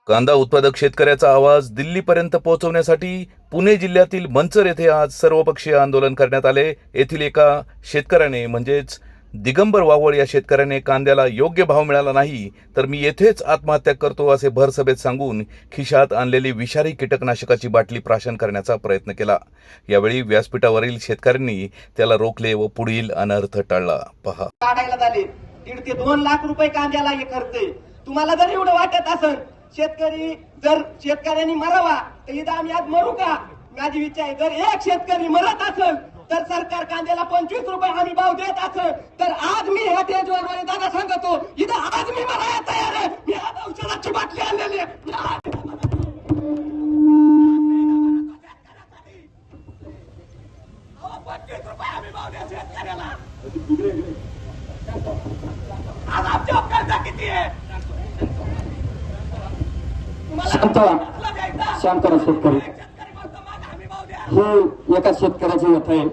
कांदा उत्पादक शेतकऱ्याचा आवाज दिल्लीपर्यंत पोहोचवण्यासाठी पुणे जिल्ह्यातील मंचर येथे आज सर्वपक्षीय आंदोलन करण्यात आले। येथील एका शेतकऱ्याने म्हणजेच दिगंबर वावळ या शेतकऱ्याने कांद्याला योग्य भाव मिळाला नाही तर मी येथेच आत्महत्या करतो असे भरसभेत सांगून खिशात आणलेली विषारी कीटकनाशकाची बाटली प्राशन करण्याचा प्रयत्न केला। यावेळी व्यासपीठावरील शेतकऱ्यांनी त्याला रोखले व पुढील अनर्थ टाळला। पहा। काढायला झाले 1.5 ते 2 लाख रुपये कांद्याला हे खर्च आहे। तुम्हाला जर एवढं वाटत असेल शेतकऱ्यांनी मरावा तर इथं आम्ही आज मरू का? माझी इच्छा आहे, जर एक शेतकरी मरत असेल तर सरकार कांद्याला 25 रुपये हमी भाव देत असेल तर आज मी ह्या टेजवर दादा सांगतो, इथं आज मी मरायला तयार आहे। मी आज औषधाची बाटली आणलेली आहे। 25 रुपये हमी भाव द्या शेतकऱ्याला। आज आमच्या कर्ज किती आहे? शांत शेतकरी हे एका शेतकऱ्याची व्यथा आहे।